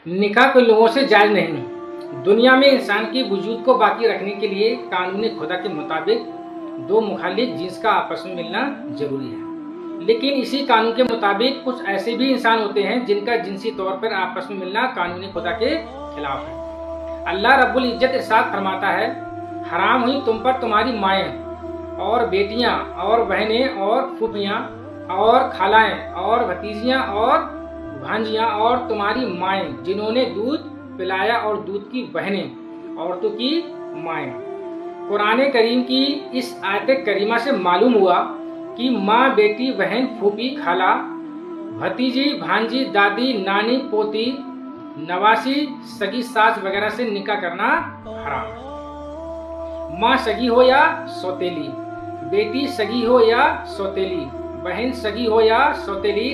निकाह कुछ लोगों से जायज़ नहीं। दुनिया में इंसान की वजूद को बाकी रखने के लिए कानून खुदा के मुताबिक दो मुखालिफ जिन्स का आपस में मिलना जरूरी है। लेकिन इसी कानून के मुताबिक कुछ ऐसे भी इंसान होते हैं जिनका जिनसी तौर पर आपस में मिलना कानून खुदा के खिलाफ है। अल्लाह रब्बुल इज्जत इरशाद फरमाता है, हराम हुई तुम पर तुम्हारी माएँ और बेटियां और बहनें और फूफियाँ और खालाएं और भतीजियां और भांजियां और तुम्हारी माएँ जिन्होंने दूध पिलाया और दूध की बहनें औरतों की माएँ। कुरान करीम की इस आयत करीमा से मालूम हुआ कि माँ, बेटी, बहन, फूफी, खाला, भतीजी, भांजी, दादी, नानी, पोती, नवासी, सगी सास वगैरह से निकाह करना हराम है। माँ सगी हो या सौतेली, बेटी सगी हो या सौतेली, बहन सगी हो या सौतेली,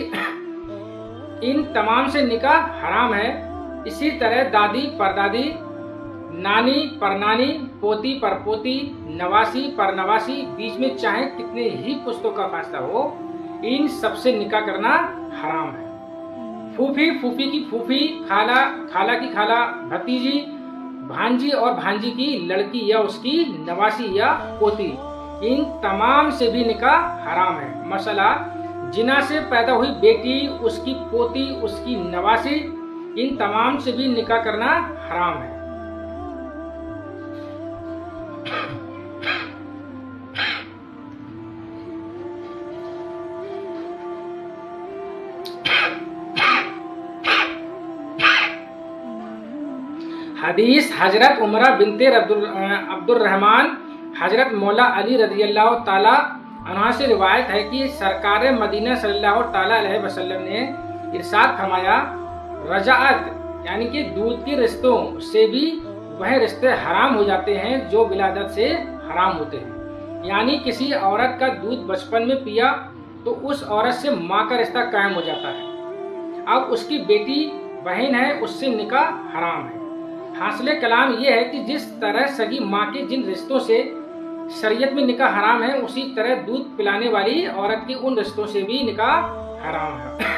इन तमाम से निकाह हराम है। इसी तरह दादी परदादी, नानी परनानी, पोती परपोती, नवासी परनवासी, बीच में चाहे कितने ही पुश्तों का फासला हो, इन सबसे निकाह करना हराम है। फूफी, फूफी की फूफी, खाला, खाला की खाला, भतीजी, भांजी और भांजी की लड़की या उसकी नवासी या पोती, इन तमाम से भी निकाह हराम है। मसला जिना से पैदा हुई बेटी, उसकी पोती, उसकी नवासी, इन तमाम से भी निकाह करना हराम है। हदीस हजरत उमरा बिनते अब्दुल रहमान हजरत मौला अली रज़ियल्लाहु ताला अन्हा से रिवायत है कि सरकार मदीना सल्लल्लाहु ताला अलैहि वसल्लम ने इरशाद फरमाया, रजाअत यानी कि दूध के रिश्तों से भी वह रिश्ते हराम हो जाते हैं जो विलादत से हराम होते हैं। यानी किसी औरत का दूध बचपन में पिया तो उस औरत से माँ का रिश्ता कायम हो जाता है। अब उसकी बेटी बहन है, उससे निकाह हराम है। हासिल कलाम यह है कि जिस तरह सगी माँ के जिन रिश्तों से शरीयत में निकाह हराम है, उसी तरह दूध पिलाने वाली औरत के उन रिश्तों से भी निकाह हराम है।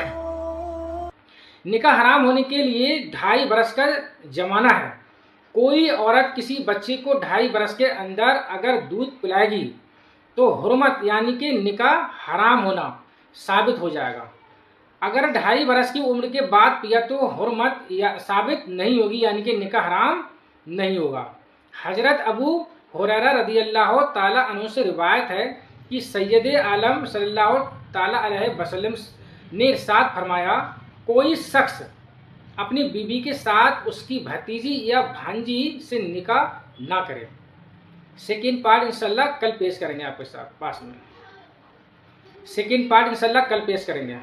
निकाह हराम होने के लिए 2.5 बरस का जमाना है। कोई औरत किसी बच्चे को 2.5 बरस के अंदर अगर दूध पिलाएगी तो हुर्मत यानी कि निकाह हराम होना साबित हो जाएगा। अगर 2.5 बरस की उम्र के बाद पिया तो हुर्मत या साबित नहीं होगी, यानी कि निकाह हराम नहीं होगा। हजरत अबू हुरैरा रज़ियल्लाहु ताला अन्हु से रिवायत है कि सैयद आलम सल्लल्लाहु ताला अलैहि वसल्लम ने इरशाद फरमाया, कोई शख्स अपनी बीवी के साथ उसकी भतीजी या भांजी से निकाह ना करे। सेकेंड पार्ट इंशाल्लाह कल पेश करेंगे आपके साथ पास में। सेकेंड पार्ट इंशाल्लाह कल पेश करेंगे।